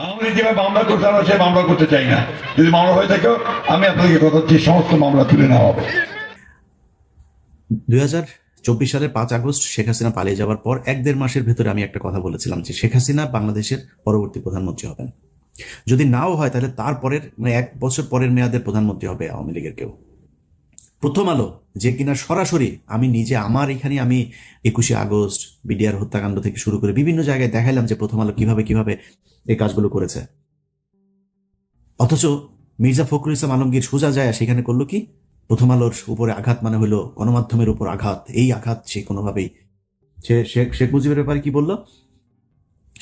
আওয়ামী লীগ যেভাবে মামলা করতে আমরা সে মামলা করতে চাই না। যদি মামলা হয়ে থাকে আমি আপনাদেরকে কথা দিচ্ছি সমস্ত মামলা তুলে নেওয়া হবে। 2024 সালের 5 আগস্ট শেখ হাসিনা পালিয়ে যাওয়ার পর 1-1.5 মাসের ভেতরে আমি একটা কথা বলেছিলাম যে শেখ হাসিনা বাংলাদেশের পরবর্তী প্রধানমন্ত্রী হবেন। যদি নাও হয় তাহলে তারপরের 1 বছর পরের মেয়াদের প্রধানমন্ত্রী হবে আওয়ামী লীগের কেউ। প্রথম আলো যে কিনা সরাসরি আমি নিজে আমি 21শে আগস্ট বিডিআর হত্যাকাণ্ড থেকে শুরু করে বিভিন্ন জায়গায় দেখাইলাম যে প্রথম আলো কিভাবে এই কাজগুলো করেছে, অথচ মির্জা ফখরুল ইসলাম আলমগীর সোজা যায় সেখানে করলো কি, প্রথম আলোর উপরে আঘাত মানে হলো গণমাধ্যমের উপর আঘাত। এই আঘাত সে কোনোভাবেই শেখ মুজিবের ব্যাপারে কি বলল,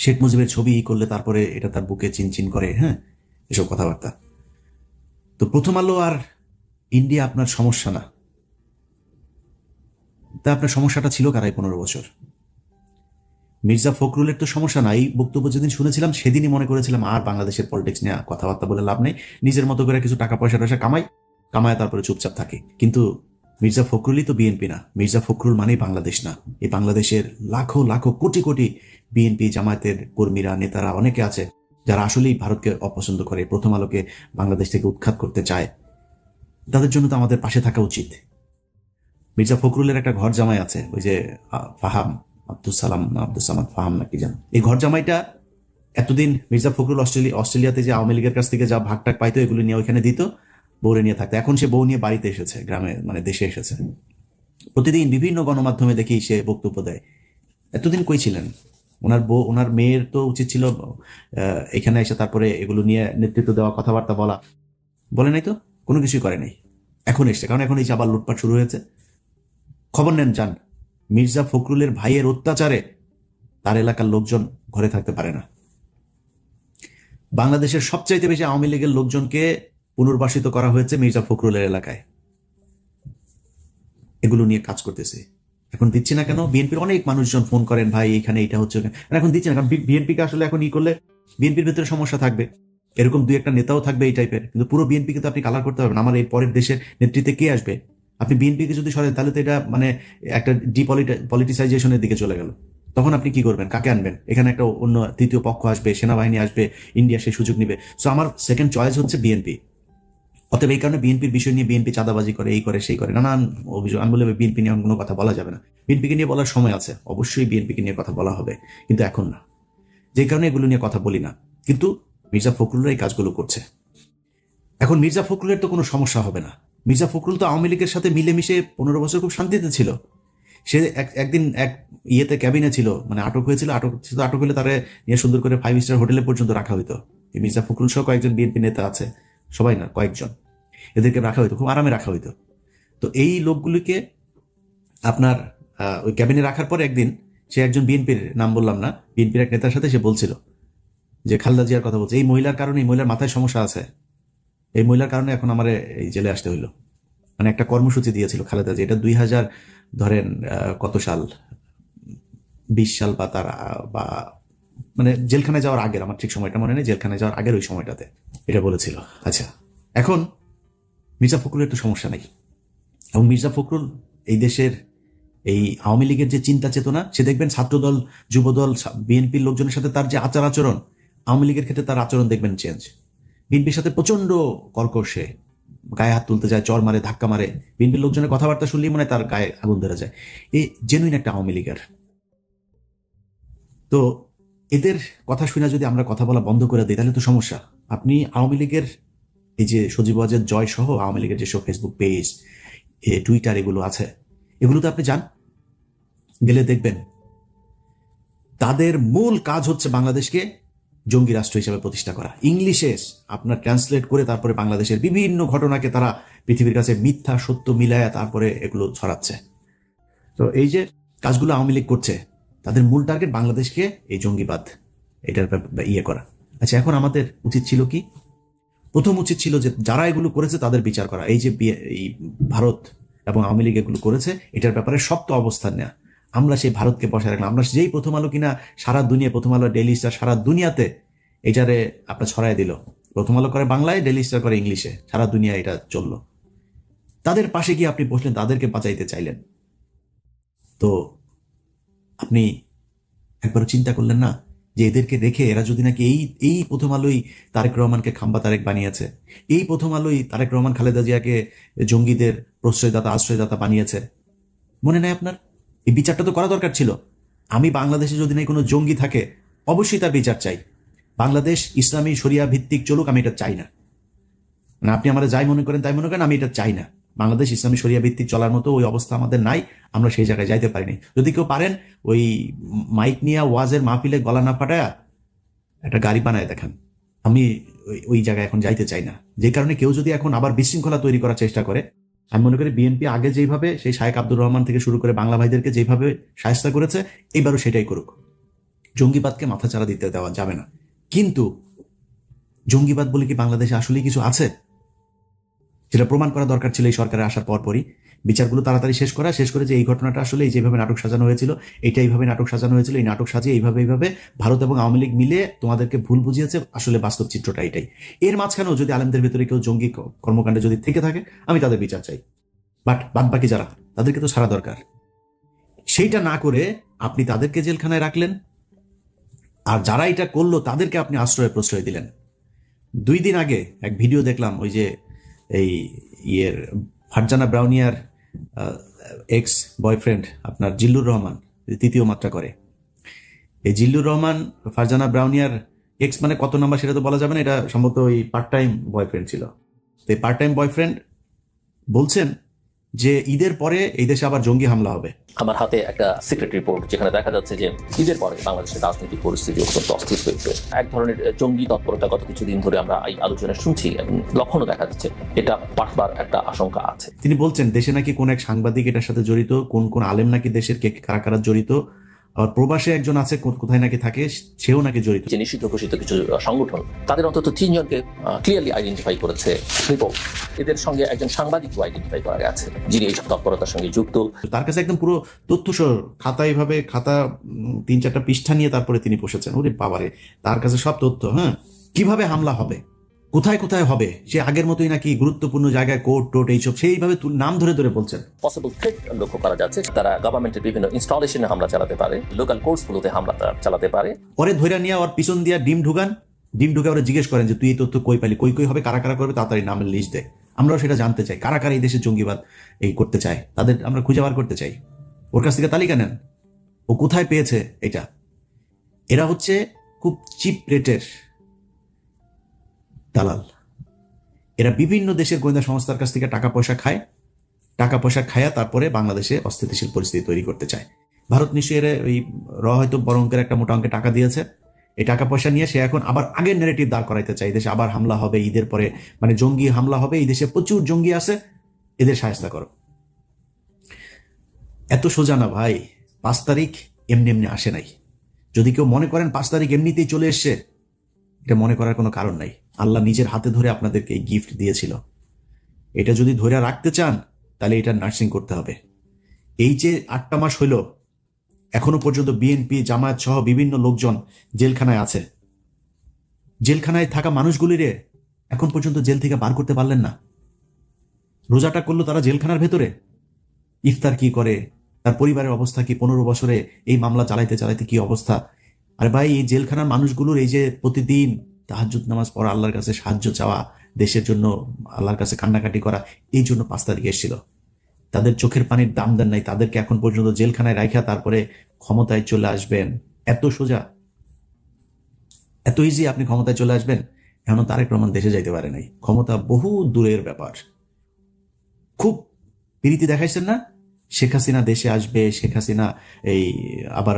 শেখ মুজিবের ছবি করলে তারপরে এটা তার বুকে চিনচিন করে, হ্যাঁ, এসব কথাবার্তা। তো প্রথম আলো আর ইন্ডিয়া আপনার সমস্যা না, তা আপনার সমস্যাটা ছিল কারাই 15 বছর। মির্জা ফখরুলের তো সমস্যা না, এই বক্তব্য যেদিন শুনেছিলাম সেদিনই মনে করেছিলাম আর বাংলাদেশের পলিটিক্স নিয়ে কথাবার্তা বলে লাভ নেই, নিজের মতো করে কিছু টাকা পয়সা কামায় তারপরে চুপচাপ থাকে। কিন্তু মির্জা ফখরুলই তো বিএনপি না, মির্জা ফখরুল মানেই বাংলাদেশ না। এই বাংলাদেশের লাখো লাখো কোটি কোটি বিএনপি জামায়াতের কর্মীরা নেতারা অনেকে আছে যারা আসলেই ভারতকে অপছন্দ করে, প্রথম আলোকে বাংলাদেশ থেকে উৎখাত করতে চায়। তাদের জন্য তো আমাদের পাশে থাকা উচিত। মির্জা ফখরুলের একটা ঘর জামাই আছে, ওই যে ফাহাম আব্দুল সামাদ ফাহাম নাকি জান, এই ঘর জামাইটা এতদিন মির্জা ফখরুল অস্ট্রেলিয়াতে যে আওয়ামী লীগের কাছ থেকে যা ভাগটাক পাইতো এগুলো নিয়ে ওইখানে দিত, বউরে নিয়ে থাকতো। এখন সে বউ নিয়ে বাড়িতে এসেছে, গ্রামে মানে দেশে এসেছে। প্রতিদিন বিভিন্ন গণমাধ্যমে দেখি সে বক্তব্য দেয়। এতদিন কই ছিলেন? ওনার মেয়ের তো উচিত ছিল এখানে এসে তারপরে এগুলো নিয়ে নেতৃত্ব দেওয়া, কথাবার্তা বলে নাই তো, কোনো কিছুই করে নাই। এখন এসছে, কারণ এখন এই আবার লুটপাট শুরু হয়েছে। খবর নেন যান, মির্জা ফখরুলের ভাইয়ের অত্যাচারে তার এলাকার লোকজন ঘরে থাকতে পারে না। বাংলাদেশের সবচাইতে বেশি আওয়ামী লীগের লোকজনকে পুনর্বাসিত করা হয়েছে মির্জা ফখরুলের এলাকায়। এগুলো নিয়ে কাজ করতেছে। এখন দিচ্ছি না কেন? বিএনপির অনেক মানুষজন ফোন করেন, ভাই এখানে এটা হচ্ছে, এখন দিচ্ছি না কারণ বিএনপিকে আসলে এখন করলে বিএনপির ভেতরে সমস্যা থাকবে, এরকম 2-1টা নেতাও থাকবে এই টাইপের, কিন্তু পুরো বিএনপিকে তো আপনি কালার করতে পারবেন। আমার এই পরের দেশের নেতৃত্বে কে আসবে? আপনি বিএনপিকে যদি সরেন তাহলে তো এটা মানে একটা ডিপলিটিসাইজেশনের দিকে চলে গেল। তখন আপনি কি করবেন? কাকে আনবেন? এখানে একটা অন্য তৃতীয় পক্ষ আসবে, সেনাবাহিনী আসবে, ইন্ডিয়া সেই সুযোগ নিবে। সো আমার সেকেন্ড চয়েস হচ্ছে বিএনপি। অতএব এই কারণে বিএনপির বিষয় নিয়ে বিএনপি চাঁদাবাজি করে, এই করে সেই করে নানান অভিযোগ। আমি বলে বিএনপি নিয়ে কোনো কথা বলা যাবে না, বিএনপিকে নিয়ে বলার সময় আছে, অবশ্যই বিএনপিকে নিয়ে কথা বলা হবে, কিন্তু এখন না। যে কারণে এগুলো নিয়ে কথা বলি না। কিন্তু মির্জা ফখরুলরা এই কাজগুলো করছে। এখন মির্জা ফখরুলের তো কোনো সমস্যা হবে না। মির্জা ফখরুল তো আওয়ামী লীগের সাথে মিলেমিশে 15 বছর খুব শান্তিতে ছিল। সে একদিন এক ইয়েতে ক্যাবিনে ছিল, মানে আটক হয়েছিল, আটক হলে তারা নিয়ে সুন্দর করে 5 স্টার হোটেলে পর্যন্ত রাখা হইতো। মির্জা ফখরুল সহ কয়েকজন বিএনপি নেতা আছে, সবাই না কয়েকজন, এদেরকে রাখা হইতো, খুব আরামে রাখা হইতো। তো এই লোকগুলিকে আপনার ওই ক্যাবিনে রাখার পর একদিন সে একজন বিএনপির, নাম বললাম না, বিএনপির এক নেতার সাথে সে বলছিল যে খালেদা জিয়ার কথা বলছে, এই মহিলার কারণে, এই মহিলার মাথায় সমস্যা আছে, এই মহিলার কারণে এখন আমার এই জেলে আসতে হইলো। মানে একটা কর্মসূচি দিয়েছিল খালেদা জিয়া, এটা 2000 ধরেন কত সাল, 20 সাল বা তার বা মানে জেলখানায় যাওয়ার আগের, আমার ঠিক সময়টা মনে নেই, জেলখানায় যাওয়ার আগের ওই সময়টাতে এটা বলেছিল। আচ্ছা, এখন মির্জা ফখরুলের তো সমস্যা নেই, এবং মির্জা ফখরুল এই দেশের এই আওয়ামী লীগের যে চিন্তা চেতনা, সে দেখবেন ছাত্রদল, যুবদল, বিএনপির লোকজনের সাথে তার যে আচরণ, আওয়ামী লীগের ক্ষেত্রে তার আচরণ দেখবেন চেঞ্জ। বিএনপির সাথে প্রচন্ড কর্কশে, গায়ে হাত তুলতে যায়, চর মারে, ধাক্কা মারে, বিএনপির লোকজনের কথাবার্তা শুনলেই মনে তার গায়ে আগুন ধরে যায়। এই জেনুইন একটা আওয়ামী লীগের। তো এদের কথা শুনে যদি আমরা কথা বলা বন্ধ করে দিই তাহলে তো সমস্যা। আপনি আওয়ামী লীগের এই যে সজীব ওয়াজেদ জয় সহ আওয়ামী লীগের যেসব ফেসবুক পেজ, টুইটার এগুলো আছে, এগুলোতে আপনি যান, গেলে দেখবেন তাদের মূল কাজ হচ্ছে বাংলাদেশকে জঙ্গি রাষ্ট্র হিসেবে প্রতিষ্ঠা করা। ইংলিশে আপনার ট্রান্সলেট করে তারপরে বাংলাদেশের বিভিন্ন ঘটনাকে তারা পৃথিবীর কাছে মিথ্যা সত্য মিলায়া তারপরে এগুলো ছড়াচ্ছে। তো এই যে কাজগুলো আওয়ামী লীগ করছে, তাদের মূল টার্গেট বাংলাদেশকে এই জঙ্গিবাদ এটার ইয়ে করা। আচ্ছা, এখন আমাদের উচিত ছিল কি? প্রথম উচিত ছিল যে যারা এগুলো করেছে তাদের বিচার করা। এই যে এই ভারত এবং আওয়ামী লীগ এগুলো করেছে, এটার ব্যাপারে শক্ত অবস্থান নেওয়া। আমরা সেই ভারতকে বসায় রাখলাম। আমরা যেই প্রথম আলো কিনা সারা দুনিয়া, প্রথম আলো, ডেইলি স্টার সারা দুনিয়াতে এটারে আপনার ছড়াই দিল। প্রথম আলো করে বাংলায়, ডেইলি স্টার করে ইংলিশে, সারা দুনিয়া এটা চললো। তাদের পাশে গিয়ে আপনি বসলেন, তাদেরকে বাঁচাইতে চাইলেন। তো আপনি একবারও চিন্তা করলেন না যে এদেরকে রেখে এরা যদি নাকি এই প্রথম আলোই তারেক রহমানকে খাম্বা তারেক বানিয়েছে, এই প্রথম আলোই তারেক রহমান খালেদা জিয়াকে জঙ্গিদের প্রশ্রয়দাতা আশ্রয়দাতা বানিয়েছে, মনে নেই আপনার? এই বিচারটা তো করা দরকার ছিল। আমি বাংলাদেশে যদি নাই কোনো জঙ্গি থাকে অবশ্যই তার বিচার চাই। বাংলাদেশ ইসলামী শরিয়া ভিত্তিক চলুক, আমি এটা চাই না। মানে আপনি আমরা যাই মনে করেন তাই মনে করেন, আমি এটা চাই না। বাংলাদেশ ইসলামী শরিয়া ভিত্তিক চলার মতো ওই অবস্থা আমাদের নাই, আমরা সেই জায়গায় যাইতে পারিনি। যদি কেউ পারেন ওই মাইক নিয়ে ওয়াজের মাহফিলে গলা না ফাটায়া একটা গাড়ি বানায় দেখান। আমি ওই জায়গায় এখন যাইতে চাই না। যে কারণে কেউ যদি এখন আবার বিশৃঙ্খলা তৈরি করার চেষ্টা করে, আমি মনে করি বিএনপি আগে যেভাবে সেই শায়েখ আব্দুর রহমান থেকে শুরু করে বাংলা ভাইদেরকে যেভাবে শায়েস্তা করেছে, এবারও সেটাই করুক। জঙ্গিবাদকে মাথাচাড়া দিতে দেওয়া যাবে না। কিন্তু জঙ্গিবাদ বলে কি বাংলাদেশে আসলেই কিছু আছে? যেটা প্রমাণ করা দরকার ছিল এই সরকারে আসার পরপরই। বিচারগুলো তাড়াতাড়ি শেষ করে যে এই ঘটনাটা আসলে যেভাবে নাটক সাজানো হয়েছিল, এইভাবে নাটক সাজানো হয়েছিল, এই নাটক সাজিয়ে এইভাবে ভারত এবং আওয়ামী লীগ মিলে তোমাদেরকে ভুল বুঝিয়েছে, আসলে বাস্তব চিত্রটা এটাই। এর মাঝখানেও যদি আলেমদের ভেতরে কেউ জঙ্গি কর্মকাণ্ডে যদি থেকে থাকে, আমি তাদের বিচার চাই। বাট বাদ বাকি যারা, তাদেরকে তো ছাড়া দরকার। সেইটা না করে আপনি তাদেরকে জেলখানায় রাখলেন, আর যারা এটা করলো তাদেরকে আপনি প্রশ্রয় দিলেন। 2 দিন আগে এক ভিডিও দেখলাম, ওই যে এই ফারজানা ব্রাউনিয়ার এক্স বয়ফ্রেন্ড আপনার জিল্লুর রহমান, তৃতীয় মাত্রা করে। এই জিল্লুর রহমান ফারজানা ব্রাউনিয়ার এক্স মানে কত নাম্বার সেটা তো বলা যাবে না, এটা সম্ভবত ওই পার্ট টাইম বয়ফ্রেন্ড ছিল। তো এই পার্ট টাইম বয়ফ্রেন্ড বলছেন যে ঈদের পরে এই দেশে আবার জঙ্গি হামলা হবে। আমার হাতে একটা সিক্রেট রিপোর্ট, যেখানে দেখা যাচ্ছে যে ঈদের পরে বাংলাদেশের রাজনৈতিক পরিস্থিতি অত্যন্ত অস্থির হয়েছে। এক ধরনের জঙ্গি তৎপরতা গত কিছুদিন ধরে আমরা এই আলোচনা শুনছি এবং লক্ষণও দেখা যাচ্ছে, এটা বাড়বার একটা আশঙ্কা আছে। তিনি বলছেন দেশে নাকি কোন এক সাংবাদিক এটার সাথে জড়িত, কোন আলেম নাকি দেশের কে কারা কারা জড়িত, আর প্রবাসে একজন আছে কোথায় নাকি থাকে, সেও নাকি জড়িত। যে নিষিদ্ধ ঘোষিত কিছু সংগঠন, তাদের অন্তত 3 জনকে ক্লিয়ারলি আইডেন্টিফাই করেছে রিপোর্ট। এদের সঙ্গে একজন সাংবাদিকও আইডেন্টিফাই করা গেছে, যিনি এইসব তৎপরতার সঙ্গে যুক্ত। তার কাছে একদম পুরো তথ্যসহ খাতা 3-4টা পৃষ্ঠা নিয়ে তারপরে তিনি বসেছেন। ওরে বাবারে, তার কাছে সব তথ্য। হ্যাঁ, কিভাবে হামলা হবে, কোথায় কোথায় হবে, সে আগের মতোই নাকি গুরুত্বপূর্ণ জায়গায় কোর্ট টোট এইসব সেইভাবে নাম ধরে ধরে বলছেন। পসিবল থ্রেট লক্ষ্য করা যাচ্ছে, তারা গভর্নমেন্টের বিভিন্ন ইনস্টলেশনে হামলা চালাতে পারে, লোকাল কোর্টসগুলোতে হামলা চালাতে পারে। পরে ধরে নিয়ে ওর পিছন দিয়া ডিম ঢুকে ওরা জিজ্ঞেস করেন যে তুই এই তথ্য কই পালি, কই হবে, কারা কারা করবে, তাড়াতাড়ি নামের লিস্ট দেয়। আমরাও সেটা জানতে চাই, কারা কারা এই দেশে জঙ্গিবাদ এই করতে চায়, তাদের আমরা খুঁজে বার করতে চাই। ওর কাছ থেকে তালিকা নেন, ও কোথায় পেয়েছে এটা। এরা হচ্ছে খুব চিপ রেটের দালাল। এরা বিভিন্ন দেশের গোয়েন্দা সংস্থার কাছ থেকে টাকা পয়সা খায়া তারপরে বাংলাদেশে অস্থিতিশীল পরিস্থিতি তৈরি করতে চায়। ভারত নিশ্চয়ই এর ওই হয়তো বড় অঙ্কের একটা মোটা অঙ্কের টাকা দিয়েছে। এই টাকা পয়সা নিয়ে সে এখন আবার আগের ন্যারেটিভ দাঁড় করাইতে চায়, দেশে আবার হামলা হবে ঈদের পরে, মানে জঙ্গি হামলা হবে, এই দেশে প্রচুর জঙ্গি আছে, এদের সাহায্য করো। এত সোজা না ভাই, 5 তারিখ এমনি এমনি আসে নাই। যদি কেউ মনে করেন 5 তারিখ এমনিতেই চলে এসছে, এটা মনে করার কোনো কারণ নাই। আল্লাহ নিজের হাতে ধরে আপনাদেরকে এই গিফট দিয়েছিল। এটা যদি ধরে রাখতে চান তাহলে এটা নার্সিং করতে হবে। এই যে 8টা মাস হইল, এখনো পর্যন্ত বিএনপি জামায়াত সহ বিভিন্ন লোকজন জেলখানায় আছে। জেলখানায় থাকা মানুষগুলিরে এখন পর্যন্ত জেল থেকে বার করতে পারলেন না। রোজাটা করলো তারা জেলখানার ভেতরে, ইফতার কি করে, তার পরিবারের অবস্থা কি, 15 বছরে এই মামলা চালাইতে চালাইতে কি অবস্থা। আরে ভাই, এই জেলখানার মানুষগুলোর এই যে প্রতিদিন তাহাজ্জুদ নামাজ পড়া, আল্লাহর কাছে সাহায্য চাওয়া, দেশের জন্য আল্লাহর কাছে কান্নাকাটি করা, এই জন্য 5 তারিখ এসেছিল। তাদের চোখের পানির দাম দেন নাই, তাদেরকে এখন পর্যন্ত জেলখানায় রাখা তারপরে ক্ষমতায় চলে আসবেন। এত সোজা, এত ইজি আপনি ক্ষমতায় চলে আসবেন। এখনো তারেক রহমান দেশে যাইতে পারে নাই। ক্ষমতা বহু দূরের ব্যাপার। খুব প্রীতি দেখাইছেন না, শেখ হাসিনা দেশে আসবে, শেখ হাসিনা এই আবার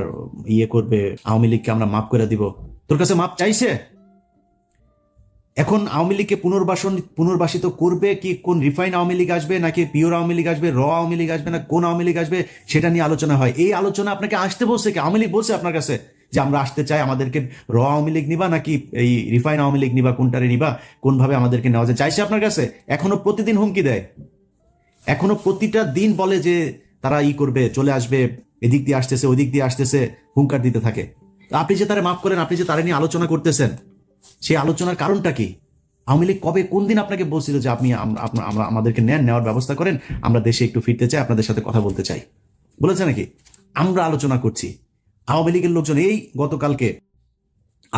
করবে, আওয়ামী লীগকে আমরা মাফ করে দিব। তোর কাছে মাপ চাইছে? এখন আওয়ামী লীগকে পুনর্বাসিত করবে কি, কোন রিফাইন আওয়ামী লীগ আসবে নাকি পিওর আওয়ামী লীগ আসবে, র আওয়ামী লীগ আসবে না কোন আওয়ামী লীগ আসবে, সেটা নিয়ে আলোচনা হয়। এই আলোচনা আপনাকে আসতে বলছে কি? আওয়ামী লীগ বলছে আপনার কাছে যে আমরা আসতে চাই, আমাদেরকে র আওয়ামী লীগ নিবা নাকি এই রিফাইন আওয়ামী লীগ নিবা, কোনটারে নিবা, কোনভাবে আমাদেরকে নেওয়া যায়, চাইছে আপনার কাছে? এখনো প্রতিদিন হুমকি দেয়, এখনো প্রতিটা দিন বলে যে তারা করবে, চলে আসবে, এদিক দিয়ে আসতেছে, ওই দিক দিয়ে আসতেছে, হুঙ্কার দিতে থাকে। আপনি যে তারা মাফ করেন, আপনি যে তারা নিয়ে আলোচনা করতেছেন, সেই আলোচনার কারণটা কি? আওয়ামী লীগ কবে কোন দিন আপনাকে বলছিল যে আপনি আমাদেরকে নেওয়ার ব্যবস্থা করেন, আমরা দেশে একটু ফিরতে চাই, আপনাদের সাথে কথা বলতে চাই? বলেছে নাকি? আমরা আলোচনা করছি। আওয়ামী লীগের লোকজন এই গতকালকে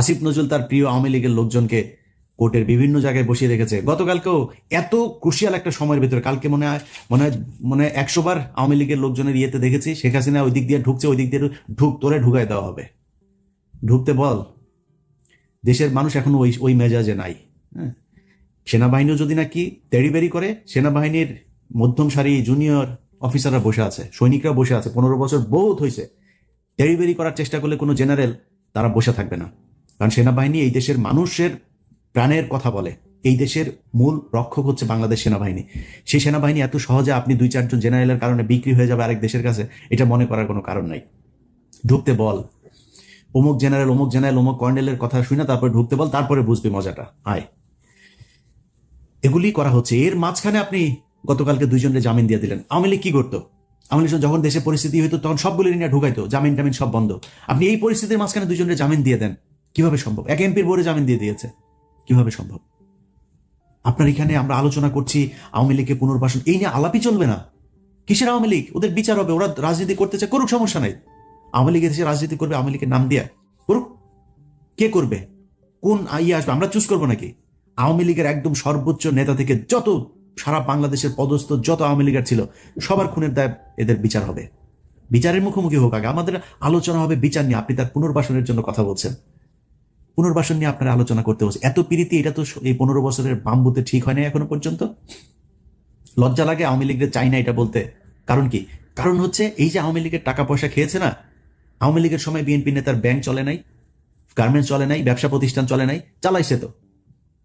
আসিফ নজরুল তার প্রিয় আওয়ামী লীগের লোকজনকে কোর্টের বিভিন্ন জায়গায় বসিয়ে রেখেছে। গতকালকেও এত ক্রুশিয়াল একটা সময়ের ভিতরে, কালকে মনে হয় 100 বার আওয়ামী লীগের লোকজনের ইয়েতে দেখেছি শেখ হাসিনা ওই দিক দিয়ে ঢুকছে, ওই দিক দিয়ে তোরে ঢুকাই দেওয়া হবে, ঢুকতে বল। দেশের মানুষ এখন ওই মেজাজে নাই। হ্যাঁ, সেনাবাহিনীও যদি নাকি তেড়িবেড়ি করে, সেনাবাহিনীর মধ্যম সারি জুনিয়র অফিসাররা বসে আছে, সৈনিকরা বসে আছে, 15 বছর বহুত হয়েছে। তেড়িবেড়ি করার চেষ্টা করলে কোনো জেনারেল তারা বসে থাকবে না, কারণ সেনাবাহিনী এই দেশের মানুষের প্রাণের কথা বলে। এই দেশের মূল রক্ষক হচ্ছে বাংলাদেশ সেনাবাহিনী। সেই সেনাবাহিনী এত সহজে আপনি 2-4 জন জেনারেলের কারণে বিক্রি হয়ে যাবে আরেক দেশের কাছে, এটা মনে করার কোনো কারণ নাই। ঢুকতে বল, অমুক জেনারেল অমুক কর্নেলের কথা শুনে তারপরে ঢুকতে বল, তারপরে বুঝবি মজাটা। আয়, এগুলি করা হচ্ছে। এর মাঝখানে আপনি গতকালকে 2 জনের জামিন দিয়ে দিলেন। আওয়ামী লীগ কি করতো? আওয়ামী লীগ যখন দেশে পরিস্থিতি হইতো তখন সবগুলি নিয়ে ঢুকাইতো, জামিন টামিন সব বন্ধ। আপনি এই পরিস্থিতির মাঝখানে 2 জনের জামিন দিয়ে দেন, কিভাবে সম্ভব? এক এমপির বোর্ডে জামিন দিয়ে দিয়েছে, কিভাবে সম্ভব? আপনার এখানে আমরা আলোচনা করছি আওয়ামী লীগের পুনর্বাসন, এই নিয়ে আলাপই চলবে না। কিসের আওয়ামী লীগ? ওদের বিচার হবে, ওরা রাজনীতি করতে চায়, করুক, সমস্যা নাই। আওয়ামী লীগের দেশে রাজনীতি করবে, আওয়ামী লীগের নাম দিয়ে করুক। কে করবে? কোন ইয়ে আসবে? আমরা চুজ করবো নাকি? আওয়ামী লীগের একদম সর্বোচ্চ নেতা থেকে যত সারা বাংলাদেশের পদস্থ যত আওয়ামী লীগের ছিল সবার খুনের দায় এদের বিচার হবে। বিচারের মুখোমুখি হোক আগে, আমাদের আলোচনা হবে বিচার নিয়ে। আপনি তার পুনর্বাসনের জন্য কথা বলছেন, পুনর্বাসন নিয়ে আপনারা আলোচনা করতে হচ্ছে। এত প্রীতি, এটা তো এই 15 বছরের বাম্বুতে ঠিক হয় না এখনো পর্যন্ত। লজ্জা লাগে আওয়ামী লীগের চাই না এটা বলতে। কারণ কি? কারণ হচ্ছে এই যে আওয়ামী লীগের টাকা পয়সা খেয়েছে না, আওয়ামী লীগের সময় বিএনপি নেতার ব্যাংক চলে নাই, গার্মেন্টস চলে নাই, ব্যবসা প্রতিষ্ঠান চলে নাই,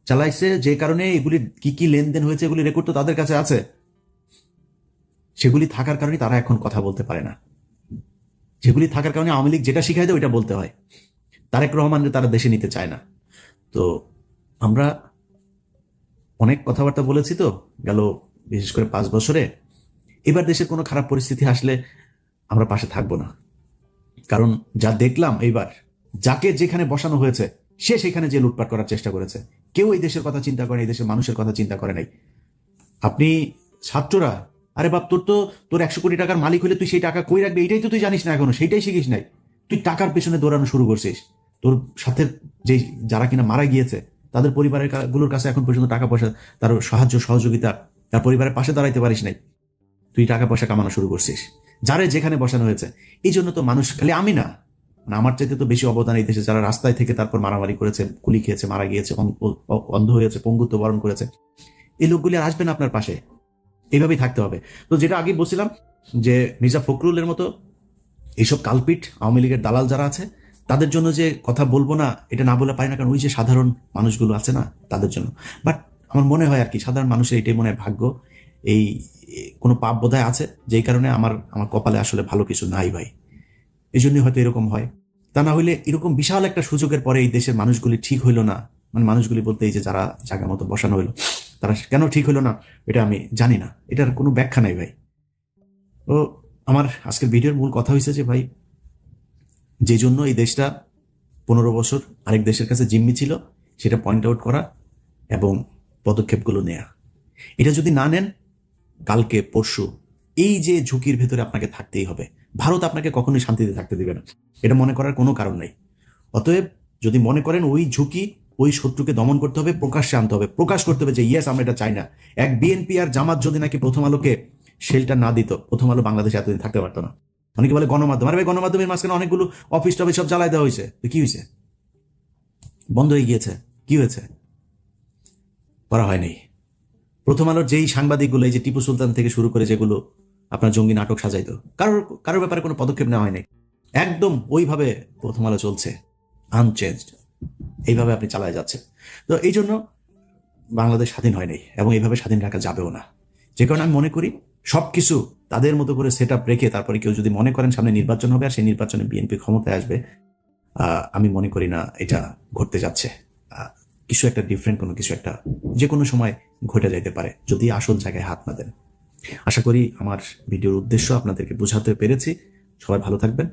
চালাইছে যে কারণে এগুলি কি কি লেনদেন হয়েছে এগুলি রেকর্ড তো তাদের কাছে আছে। সেগুলি থাকার কারণে তারা এখন কথা বলতে পারে না। যেগুলি থাকার কারণে আওয়ামী লীগ যেটা শিখাই দেয় ওইটা বলতে হয়। তারেক রহমানকে তারা দেশে নিতে চায় না। তো আমরা অনেক কথাবার্তা বলেছি তো গেল বিশেষ করে 5 বছরে। এবার দেশের কোনো খারাপ পরিস্থিতি আসলে আমরা পাশে থাকবো না, কারণ যা দেখলাম এইবার, যাকে যেখানে বসানো হয়েছে সে সেখানে যে লুটপাট করার চেষ্টা করেছে। কেউ এই দেশের কথা চিন্তা করে, এই দেশের মানুষের কথা চিন্তা করে নাই। আপনি ছাত্ররা, আরে বাপ, তোর 100 কোটি টাকার মালিক হলে তুই সেই টাকা কই রাখবি এটাই তো তুই জানিস না এখনো, সেইটাই শিখিস নাই। তুই টাকার পেছনে দৌড়ানো শুরু করছিস। তোর সাথে যে যারা কিনা মারা গিয়েছে তাদের পরিবারের গুলোর কাছে এখন পর্যন্ত টাকা পয়সা, তার সাহায্য সহযোগিতা, তার পরিবারের পাশে দাঁড়াইতে পারিস নাই। তুই টাকা পয়সা কামানো শুরু করছিস যারে যেখানে বসানো হয়েছে। এই জন্য তো মানুষ, খালি আমি না, মানে আমার চাইতে তো বেশি অবদান এই দেশে যারা রাস্তায় থেকে তারপর মারামারি করেছে, গুলি খেয়েছে, মারা গিয়েছে, অন্ধ হয়েছে, পঙ্গুত্ব বরণ করেছে, এই লোকগুলি আর আসবে না আপনার পাশে। এইভাবেই থাকতে হবে। তো যেটা আগে বলছিলাম যে মির্জা ফখরুলের মতো এইসব কালপিট আওয়ামী লীগের দালাল যারা আছে তাদের জন্য যে কথা বলবো না, এটা না বলে পারি না, কারণ ওই যে সাধারণ মানুষগুলো আছে না তাদের জন্য। বাট আমার মনে হয় আর কি সাধারণ মানুষের এটাই মনে হয় ভাগ্য, এই কোনো পাপ বোধহয় আছে, যেই কারণে আমার কপালে আসলে ভালো কিছু নাই ভাই। এই জন্যই হয়তো এরকম হয়। তা না হইলে এরকম বিশাল একটা সুযোগের পরে এই দেশের মানুষগুলি ঠিক হইলো না, মানে মানুষগুলি বলতে এই যে যারা জায়গা মতো বসানো হইলো তারা কেন ঠিক হইলো না এটা আমি জানি না, এটার কোনো ব্যাখ্যা নাই ভাই। ও আমার আজকের ভিডিওর মূল কথা হয়েছে যে ভাই, যে জন্য এই দেশটা 15 বছর আরেক দেশের কাছে জিম্মি ছিল সেটা পয়েন্ট আউট করা এবং পদক্ষেপগুলো নেয়া। এটা যদি না নেন, কালকে পরশু এই যে ঝুঁকির ভেতরে আপনাকে থাকতেই হবে। ভারত আপনাকে কখনোই শান্তিতে থাকতে দিবে না, এটা মনে করার কোনো কারণ নেই। অতএব যদি মনে করেন ওই ঝুঁকি, ওই শত্রুকে দমন করতে হবে, প্রকাশ্যে আনতে হবে, প্রকাশ করতে হবে যে ইয়েস আমরা এটা চাই না। এক বিএনপি আর জামাত যদি নাকি প্রথম আলোকে শেল্টার না দিত, প্রথম আলো বাংলাদেশে এতদিন থাকতে পারতো না। অনেকে বলে গণমাধ্যম, আরে ভাই গণমাধ্যমের মাঝখানে অনেকগুলো অফিস টফিস সব জ্বালাই দেওয়া হয়েছে, তো কি হয়েছে? বন্ধ হয়ে গিয়েছে, কি হয়েছে? করা হয়নি। প্রথম আলোর যেই সাংবাদিকগুলো, এই যে টিপু সুলতান থেকে শুরু করে যেগুলো আপনার জঙ্গি নাটক সাজাইতো, কারোর ব্যাপারে কোনো পদক্ষেপ নেওয়া হয়নি। একদম ওইভাবে প্রথম আলো চলছে, আনচেঞ্জড, এইভাবে আপনি চালায় যাচ্ছেন। তো এই জন্য বাংলাদেশ স্বাধীন হয়নি এবং এইভাবে স্বাধীন রাখা যাবেও না। যে কারণে আমি মনে করি সবকিছু তাদের মতো করে সেট আপ রেখে তারপরে কেউ যদি মনে করেন সামনে নির্বাচন হবে আর সেই নির্বাচনে বিএনপি ক্ষমতায় আসবে, আমি মনে করি না এটা ঘটতে যাচ্ছে। কিছু একটা ডিফারেন্ট কোনো কিছু একটা যে কোনো সময় ঘটে যাইতে পারে যদি আসল জায়গায় হাত না দেন। আশা করি আমার ভিডিওর উদ্দেশ্য আপনাদেরকে বোঝাতে পেরেছি। সবাই ভালো থাকবেন।